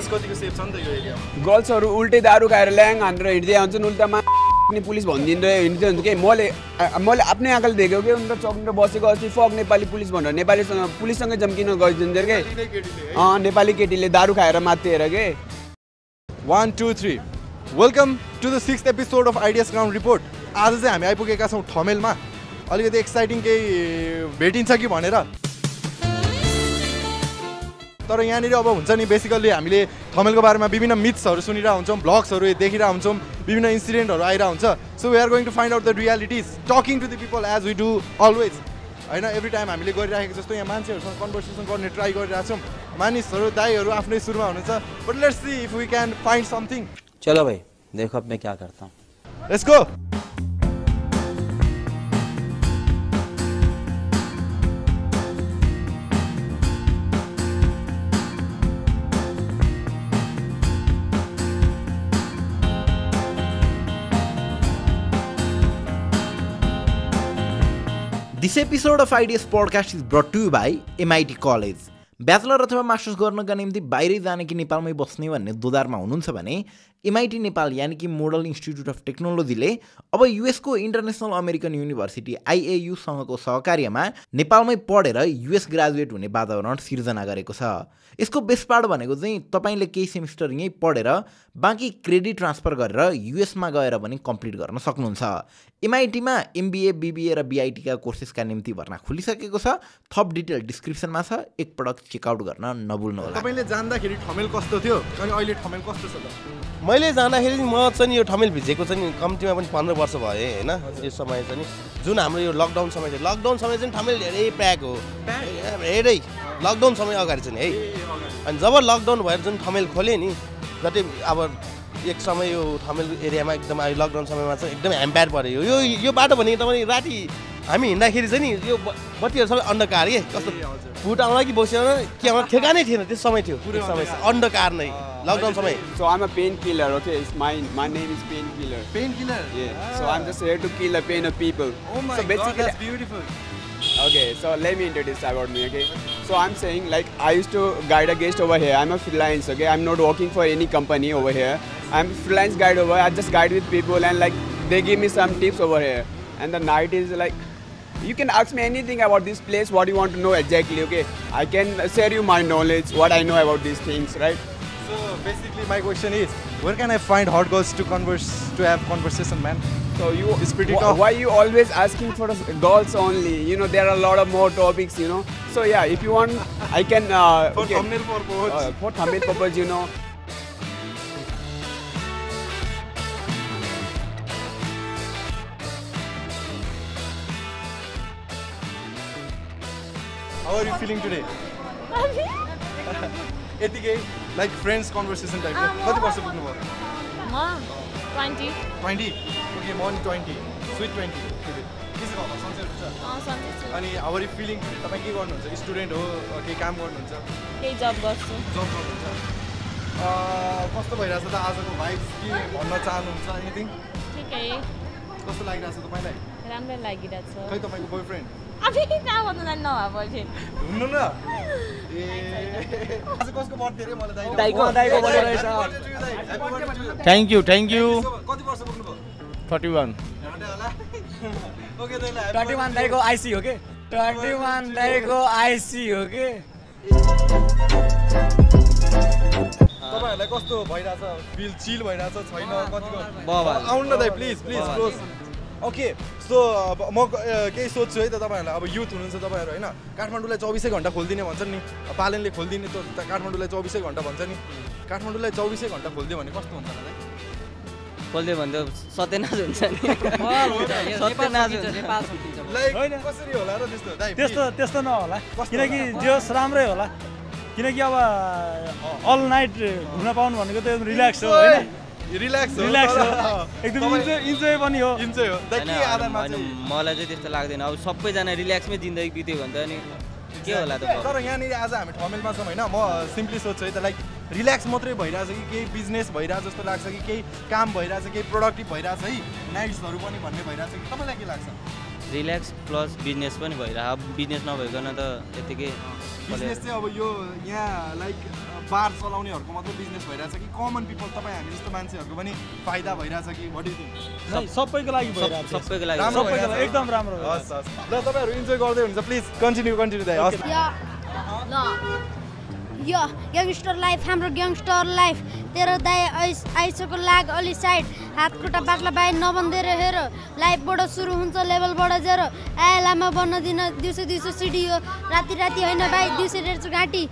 Girls कतिको safe छ नि त यो एरियामा गर्ल्सहरू उल्टै दारू खाएर ल्याङ हानेर हिँड्दै आउँछन् उल्टामा नि पुलिस भनिदिँदै हिँड्दै हुन्छ कि मैले आफ्नै आँखाले देखेको कि उनीहरू चौकीमा बसेको अस्ति फक नेपाली पुलिस भनेर नेपालीसँग पुलिससँगै जम्किन गइदिन्छ के नेपाली केटीले दारू खाएर मात्तिएर के 1 2 3 welcome to the 6th episode of ideas ground report आज चाहिँ हामी आइपुगेका छौँ ठमेलमा अलिकति एक्साइटिङ केही भेटिन्छ कि भनेर तर यहाँनिर अब हुन्छ नि बेसिकल्ली हामीले ठमेलको बारेमा विभिन्न मिथ्सहरू सुनिरहेको हुन्छौँ ब्लग्सहरू देखिरहेको हुन्छौँ विभिन्न इन्सिडेन्टहरू आइरहेको हुन्छ so we are going to find out the realities talking to the people as we do always होइन एभ्री टाइम हामीले गरिराखेको जस्तो यहाँ मान्छेहरूसँग कन्भर्सेसन गर्ने ट्राई गरिरहेको छौँ मानिसहरू दाइहरू आफ्नै सुरुमा हुनुहुन्छ but let's see if we can find something चलो भाई देखो अब मैं क्या करता हूँ let's go This episode of Ideas Podcast is brought to you by MIT College. Bachelor अथवा मास्टर्स गर्नका निम्ति बाहिरै जाने कि नेपालमै बस्ने भन्ने दोधारमा हुनुहुन्छ भने MIT नेपाल यानि कि मोडल इन्स्टिट्युट अफ टेक्नोलोजीले अब युएसको इन्टरनेसनल अमेरिकन युनिभर्सिटी IAU सँगको सहकार्यमा नेपालमै पढेर युएस ग्रेजुएट हुने वातावरण सिर्जना गरेको छ। यसको बेस्ट पार्ट भनेको चाहिँ तपाईले केही सेमिस्टर यहीँ पढेर बाँकी क्रेडिट ट्रान्सफर गरेर युएसमा गएर पनि कम्प्लिट गर्न सक्नुहुन्छ। MITमा MBA, BBA र BIT का कोर्सेसका निम्ति भर्ना खुलिसकेको छ। थप डिटेल डिस्क्रिप्सनमा छ, एकपटक चेकआउट गर्न नभुल्नुहोला। तपाईले जान्दाखेरि ठमेल कस्तो थियो अनि अहिले ठमेल कस्तो छ त? मैले जाँदाखेरि म चाहिँ यो ठमेल भिजेको चाहिँ कम्तीमा पनि 15 वर्ष भयो हैन। यो समय चाहिँ जुन हाम्रो यो लकडाउन समय थियो, लकडाउन समय चाहिँ ठमेल धेरै प्याक हो, धेरै लकडाउन समय अगाडि चाहिँ है। अनि जब लकडाउन भएर जुन ठमेल खोले नि जति अब एक समय यो ठमेल एरियामा एकदम लकडाउन समयमा चाहिँ एकदम ह्याम्पायर पर्यो। यो बाटो भने तपाईँ राति हामी हिँड्दाखेरि चाहिँ नि यो बत्तीहरू सबै अन्धकार के कस्तो फुट आउला कि बसेन के आउला ठेगानै थिएन त्यो समय थियो पुरै समय अन्धकार नै लकडाउन समय So I'm a painkiller, okay? My name is Painkiller. Painkiller? Yeah. So I'm just here to kill the pain of people. Oh my so basically, god, that's beautiful. Okay, so let me introduce about me, okay? So I'm saying like I used to guide a guest over here. I'm a freelance, okay? I'm not working for any company over here. I'm a freelance guide over here. I just guide with people and like they give me some tips over here. And the night is like, you can ask me anything about this place, what you want to know exactly, okay? I can share you my knowledge, what I know about these things, right? So basically my question is, where can I find hot girls to have conversation, man? So you, it's pretty tough. Why you always asking for girls only? You know, there are a lot of more topics, you know. So yeah, if you want, I can... for thumbnail purpose. For thumbnail purpose, you know. How are you feeling today? यतिकै like friends conversation type को कति वर्ष पुग्नु भयो? म 20. 20? Okay, म नि 20. Sweet 20. के छ घरमा सन्चै हुनुहुन्छ? सन्चै छु। अनि how are you feeling today? तपाईं के गर्नुहुन्छ? स्टुडेन्ट हो, केही काम गर्नुहुन्छ? केही जब गर्छु। जब गर्नुहुन्छ? कस्तो भइरहेछ त आजको भाइब्स के भन्न चाहनुहुन्छ एनिथिङ? ठिकै। कस्तो लागिरहेछ तपाईलाई? राम्रै लागिरहेछ। खै तपाईको बोयफ्रेन्ड? अबे कहाँ भन्नु जान्न नभए बोयफ्रेन्ड। हुनु न? ए आज कसको बर्थडे रे मलाई दाइको बर्थडे रहेछ। थ्यांक यू कति वर्ष पुग्नु भयो? 31 ओके दाइला 21 दाइको आइसी हो के 21 दाइको आइसी हो के तपाईहरुलाई कस्तो भइराछ फिल चिल भइराछ छैन कतिको आउनु न दाइ प्लिज क्लोज ओके सो म केही सोध्छु है त तपाईहरुलाई अब युथ हुनुहुन्छ तपाईहरु हैन काठमाडौँलाई 24 घण्टा खोल्दिने भन्छन् नि पालनले खोल्दिने त काठमाडौँलाई 24 घण्टा भन्छ नि काठमाडौँलाई 24 घण्टा खोल्दियो भने कस्तो हुन्छ होला खोल्दियो भने त सत्यनाश हुन्छ नि सत्यनाश हुन्छ नेपाल सकिन्छ हैन कसरी होला र त्यस्तो दाइ त्यस्तो नहोला किनकि जोस राम्रै होला किनकि अब अल नाइट घुम्न पाउनु भनेको त एकदम रिल्याक्स हो हैन रिल्याक्स हो एकदम इन्जोय पनि हो इन्जोय हो दाइ के आधारमा चाहिँ मलाई चाहिँ त्यस्तो लाग्दैन अब सबैजना रिल्याक्समै जिन्दगी बित्यो भने त अनि के होला त तर यहाँनिर आज हामी ठमेलमा छौँ हैन म सिम्पली सोध्छु है त लाइक रिल्याक्स मात्रै भइरहेछ कि केही बिजनेस भइरहेछ जस्तो लाग्छ कि केही काम भइरहेछ केही प्रोडक्टिभ भइरहेछ है नाइट्सहरू पनि भन्ने भइरहेछ कि तपाईँलाई के लाग्छ रिल्याक्स प्लस बिजनेस पनि भइरहेको बिजनेस नभइकन त यतिकै बिजनेस चाहिँ अब यो यहाँ लाइक बार चलाउनेहरूको मात्रै बिजनेस भइरहेछ कि कमन पिपल तपाईँ हामी जस्तो मान्छेहरूको पनि फाइदा भइरहेछ कि व्हाट डु यु थिंक सबैको लागि भइरहेछ सबैको लागि एकदम राम्रो हस् हस् ल तपाईँहरू इन्जोय गर्दै हुनुहुन्छ प्लिज कन्टिन्यू दाइ हस् ल यो यङ्स्टर लाइफ हाम्रो ग्याङ्स्टर लाइफ तेरो दाइ आइसको लाग अलि साइड हात खुट्टा बाक्ला बाई नबन्देर हेर लाइफबाट सुरु हुन्छ लेभलबाट जेरो आए लामा बन्न दिन 200 सिडी हो राति होइन भाइ 200 रेट्स घाँटी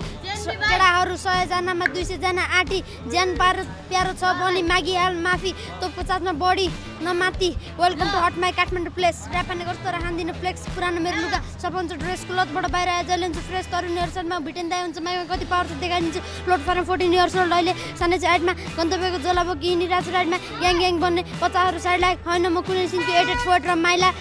केटाहरू 100 जनामा 200 जना आँटी ज्यान प्यारो छ भने मागिहाल माफी तो 50 मा बढी नमाथि welcome to hut my Kathmandu place ऱ्यापाने गर्छ तर हान्दिन फ्लेक्स पुरानो मेरो लुगा सपन्छ ड्रेस क्लथबाट बाहिर आए जलिन्छ फ्रेस तरुनीहरूसँग भिटेन्दा हुन्छ माइमा कति पावर छ देखाइदिन्छु प्लेटफर्म 14 इयर्स ओल्ड अहिले सानै साइडमा गन्तव्यको जलाबोकी हिँडिरहेको छु राइडमा ग्याङ बन्ने पचासहरू साइड लाइक होइन म कुनै सिन्थु एडेड फोर्ट र माइला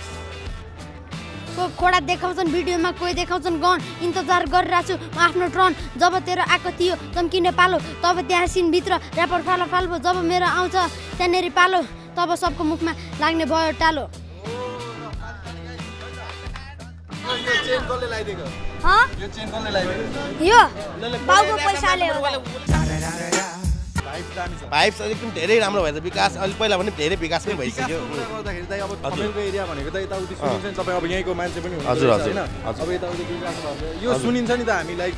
को खोडा देखाउँछन् भिडियोमा कोही देखाउँछन् गन इन्तजार गरिरहेको छु म आफ्नो ट्रन जब तेरो आएको थियो चम्किने पालो तब त्यहाँ सिनभित्र ऱ्यापर फाल्बो जब मेरो आउँछ त्यहाँनेरि पालो तब सबको मुखमा लाग्ने भयो टालो यो बाउको पैसाले हो भाइब्स एकदम धेरै राम्रो भएछ विकास अहिले पहिला पनि धेरै विकास पनि भइसक्यो गर्दाखेरि चाहिँ अब तपाईँको एरिया भनेको त यताउति सुनिन्छ नि तपाईँ अब यहीँको मान्छे पनि हुनुहुन्छ हजुर होइन अब यताउति विकास भयो यो सुनिन्छ नि त हामी लाइक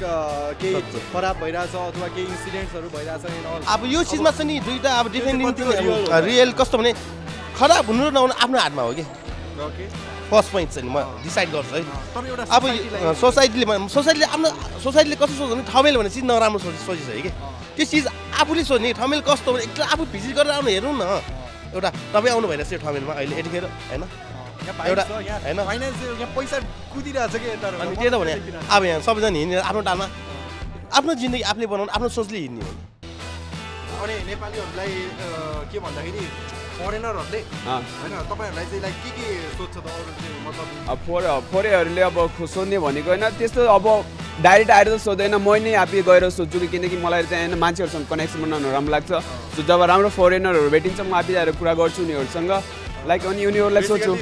केही खराब भइरहेछ अथवा केही इन्सिडेन्ट्सहरू भइरहेछ अब यो चिजमा चाहिँ नि दुईवटा अब डिफरेन्ट रियल कस्तो भने खराब हुनु र नहुनु आफ्नो हातमा हो कि फर्स्ट पोइन्ट चाहिँ म डिसाइड गर्छु है अब सोसाइटीले कस्तो सोच्छ भने ठमेल भन्ने चिज नराम्रो सोचिन्छ है कि त्यो चिज आफूले सोध्ने ठमेल कस्तो भने एकचोटि आफू भिजिट गरेर आउनु हेरौँ न एउटा तपाईँ आउनु भइरहेछ यो ठमेलमा अहिले यतिखेर होइन एउटा होइन पैसा कुदिरहेछ कि यता अनि त्यही त भने अब यहाँ सबैजना हिँडेर आफ्नो टालमा आफ्नो जिन्दगी आफूले बनाउनु आफ्नो सोचले हिँड्ने हो अनि नेपालीहरूलाई के भन्दाखेरि फरेनरहरूले होइन तपाईँहरूलाई चाहिँ लाइक के सोध्छ त अरू चाहिँ मतलब फोरेहरूले अब सोध्ने भनेको होइन त्यस्तो अब डाइरेक्ट आएर त सोध्दैन मै नै आफै गएर सोध्छु कि किनकि मलाई चाहिँ होइन मान्छेहरूसँग कनेक्सन बनाउनु राम्रो लाग्छ सो जब राम्रो फरेनरहरू भेटिन्छ म आफै आएर कुरा गर्छु उनीहरूसँग लाइक अनि उनीहरूलाई सोध्छु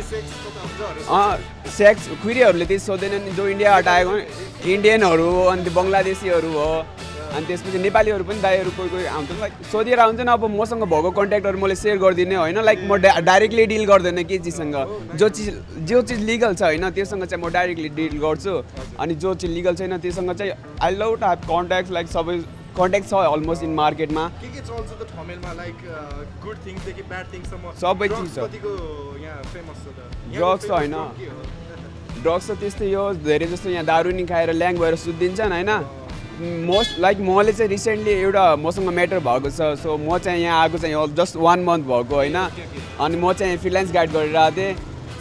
सेक्स खुरीहरूले त्यही सोध्दैनन् जो इन्डिया हटाएको इन्डियनहरू हो अनि त्यो बङ्गलादेशीहरू हो अनि त्यसपछि नेपालीहरू पनि दाइहरू कोही आउँछन् लाइक सोधेर आउँछन् अब मसँग भएको कन्ट्याक्टहरू मैले सेयर गरिदिने होइन लाइक म डाइरेक्टली डिल गर्दैन के चिजसँग जो चिज लिगल छ होइन त्योसँग चाहिँ म डाइरेक्टली डिल गर्छु अनि जो चिज लिगल छैन त्योसँग चाहिँ I love to have contact like सबै कन्ट्याक्ट छ अलमोस्ट इन मार्केटमा के चल्छ त ठमेलमा लाइक गुड थिङ्सदेखि ब्याड थिङ्ससम्म सबै चिज छ ड्रग्स त होइन ड्रग्स त त्यस्तै हो धेरै जस्तो यहाँ दारु नि खाएर ल्याङ भएर सुत्दिन्छन् होइन मोस्ट लाइक मैले चाहिँ रिसेन्टली एउटा मसँग म्याटर भएको छ सो म चाहिँ यहाँ आएको चाहिँ जस्ट 1 month भएको होइन अनि म चाहिँ फ्रिलान्स गाइड गरिरहेको थिएँ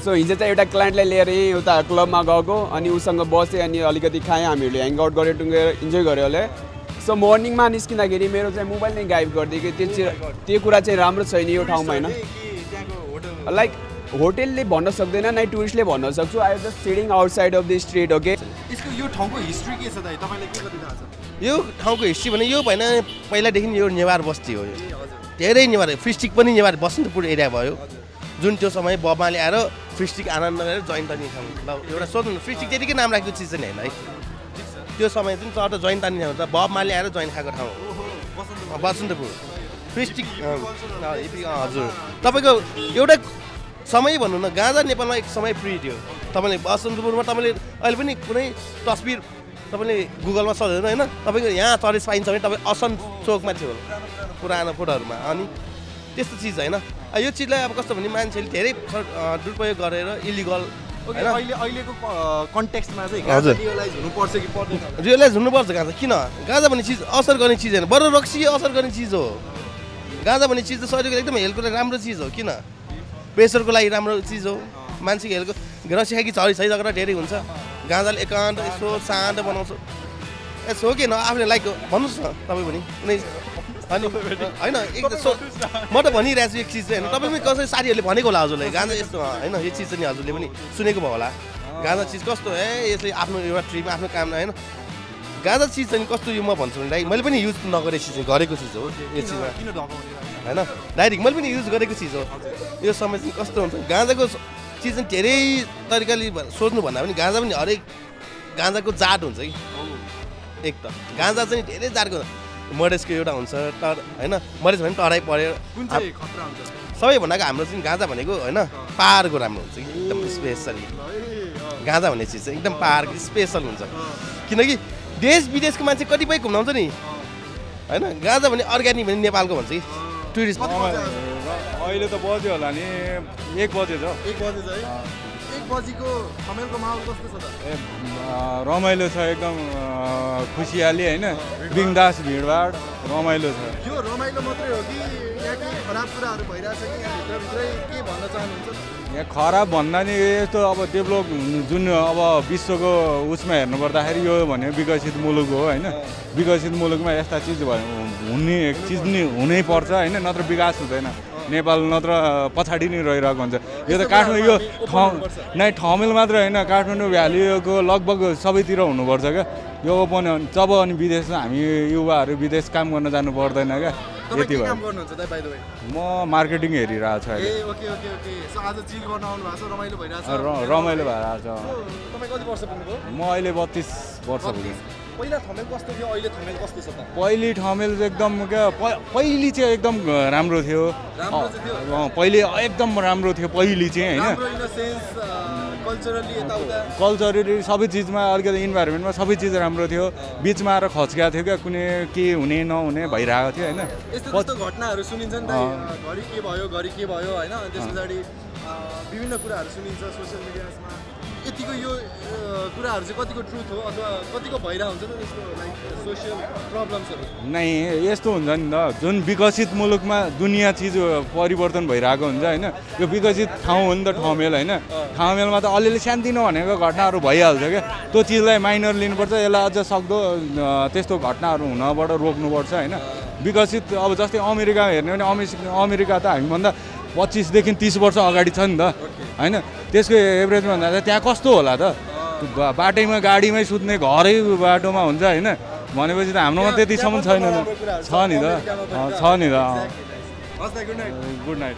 सो हिजो चाहिँ एउटा क्लाइन्टलाई लिएर यहीँ एउटा क्लबमा गएको अनि उसँग बसेँ अनि अलिकति खाएँ हामीहरूले ह्याङआउट गऱ्यो टुङ्गेर इन्जोय गऱ्यो होला सो मर्निङमा निस्किँदाखेरि मेरो चाहिँ मोबाइल नै गायब गरिदिएको त्यो कुरा चाहिँ राम्रो छैन यो ठाउँमा होइन लाइक होटेलले भन्न सक्दैन नै टुरिस्टले भन्न सक्छु I just sitting outside of the street okay यो ठाउँको हिस्ट्री के छ दाइ तपाईँलाई के कति थाहा छ यो ठाउँको हिस्ट्री भने यो भएन पहिलादेखि यो नेवार बस्ती हो यो धेरै नेवार फ्रिस्टिक पनि नेवार बसन्तपुर एरिया भयो जुन त्यो समय बबाले आएर फ्रिस्टिक आनन्द गरेर जोइन तान्ने ठाउँ ल एउटा सोध्नु फ्रिस्टिक त्यतिकै नाम राखेको चिज चाहिँ होइन है त्यो समय चाहिँ चर्ट जोइन तान्ने ठाउँ छ बबाले आएर जोइन खाएको ठाउँ हो बसन्तपुर फ्रिस्टिक हजुर तपाईँको एउटा समय भन्नु न गाँजा नेपालमा एक समय फ्री थियो तपाईँले बसन्तपुरमा तपाईँले अहिले पनि कुनै तस्बिर तपाईँले गुगलमा सर्च होइन तपाईँको यहाँ चरेस पाइन्छ भने तपाईँ असन चोकमा थियो पुरानो फोटोहरूमा अनि त्यस्तो चिज होइन यो चिजलाई अब कस्तो भने मान्छेले धेरै दुरुपयोग गरेर इलिगल अहिलेको कन्टेक्स्टमा चाहिँ गाँजा रियलाइज हुनुपर्छ कि पर्दैन रियलाइज हुनुपर्छ गाँजा किन गाँजा भन्ने चिज असर गर्ने चिज होइन बरु रक्सी असर गर्ने चिज हो गाँजा भन्ने चिज त शरीरको एकदम हेल्थको लागि राम्रो चिज हो किन प्रेसरको लागि राम्रो चिज हो मान्छेको हेल्थको रक्सी खाएकी छरी झगडा धेरै हुन्छ गाँजाले एकान्त यसो शान्त बनाउँछ यसो हो कि न आफूले लाइक भन्नुहोस् न तपाईँ पनि कुनै अनि होइन म त भनिरहेको छु एक चिज चाहिँ होइन तपाईँ पनि कसै साथीहरूले भनेको होला हजुरलाई गाँजा यस्तो होइन यो चिज चाहिँ हजुरले पनि सुनेको भयो होला गाँजा चिज कस्तो यसले आफ्नो एउटा ट्रिपमा आफ्नो काम होइन गाँजा चिज चाहिँ कस्तो यो म भन्छु भने मैले पनि युज नगरेको चिज गरेको चिज हो यो चिजमा होइन डाइरेक्ट मैले पनि युज गरेको चिज हो यो समय चाहिँ कस्तो हुन्छ गाँजाको चिज चाहिँ धेरै तरिकाले सोध्नु भन्दा पनि गाँजा पनि हरेक गाँजाको जात हुन्छ कि एक त गाँजा चाहिँ धेरै जातको मधेसको एउटा हुन्छ होइन मधेस भने टराई पऱ्यो कुन चाहिँ खतरा हुन्छ सबैभन्दाको हाम्रो चाहिँ गाँजा भनेको होइन पाहाडको राम्रो हुन्छ कि एकदम स्पेसली गाँजा भन्ने चिज चाहिँ एकदम पाहाडको स्पेसल हुन्छ किनकि देश विदेशको मान्छे कतिपय घुम्नाउँछ नि होइन गाँजा भने अर्ग्यानिक भने नेपालको भन्छ कि टुरिस्ट अहिले त बज्यो होला नि 1 बजे छ 1 बजे छ है 1 बजीको थमेलको माहौल कस्तो छ त रमाइलो छ एकदम खुसियाली होइन बिन्दास भिडभाड रमाइलो छ यो रमाइलो मात्रै हो कि यहाँ केही खराब कुराहरू भइरहेछ कि यहाँ भित्रभित्रै के भन्न चाहनुहुन्छ यहाँ खराब भन्दा नि यस्तो अब डेभलप जुन अब विश्वको उसमा हेर्नुपर्दाखेरि यो भने विकसित मुलुक हो होइन विकसित मुलुकमा यस्ता चिज हुने चिज नि हुनै पर्छ होइन नत्र विकास हुँदैन नेपाल नत्र पछाडि नै रहिरहेको हुन्छ यो त काठमाडौँ यो नै ठमेल मात्र होइन काठमाडौँ भ्यालीको लगभग सबैतिर हुनुपर्छ क्या यो पनि जब अनि विदेश हामी युवाहरू विदेश काम गर्न जानु पर्दैन क्या यति भयो म मार्केटिङ हेरिरहेको छु अहिले रमाइलो भइरहेको छ म अहिले 32 वर्ष पुगेँ पहिले ठमेल चाहिँ एकदम क्या पहिले चाहिँ एकदम राम्रो थियो पहिले एकदम राम्रो थियो पहिले चाहिँ होइन कल्चरली सबै चिजमा अलिकति इन्भाइरोमेन्टमा सबै चिज राम्रो थियो बिचमा आएर खच्किएको थियो क्या कुनै के हुने नहुने भइरहेको थियो होइन यस्तो घटनाहरू सुनिन्छ नि त घरि के भयो होइन त्यस पछाडि विभिन्न कुराहरू सुनिन्छ सोसियल मिडियामा यतिको यो कुराहरू चाहिँ कतिको ट्रुथ हो अथवा कतिको भइरहेको हुन्छ नि यस्तो लाइक सोसियल प्रब्लम्सहरू नै यस्तो हुन्छ नि त जुन विकसित मुलुकमा दुनियाँ चिज परिवर्तन भइरहेको हुन्छ होइन यो विकसित ठाउँ हो नि त ठमेल होइन ठमेलमा त अलिअलि सानोतिनो भनेको घटनाहरू भइहाल्छ क्या त्यो चिजलाई माइनर लिनुपर्छ यसलाई अझ सक्दो त्यस्तो घटनाहरू हुनबाट रोक्नुपर्छ होइन विकसित अब जस्तै अमेरिका हेर्ने भने अमेरिका त हामीभन्दा 25 देखि 30 वर्ष अगाडि छ नि त होइन त्यसको एभरेजमा भन्दा त्यहाँ कस्तो होला त बाटैमा गाडीमै सुत्ने घरै बाटोमा हुन्छ होइन भनेपछि त हाम्रोमा त्यतिसम्म छैन छ नि त गुड नाइट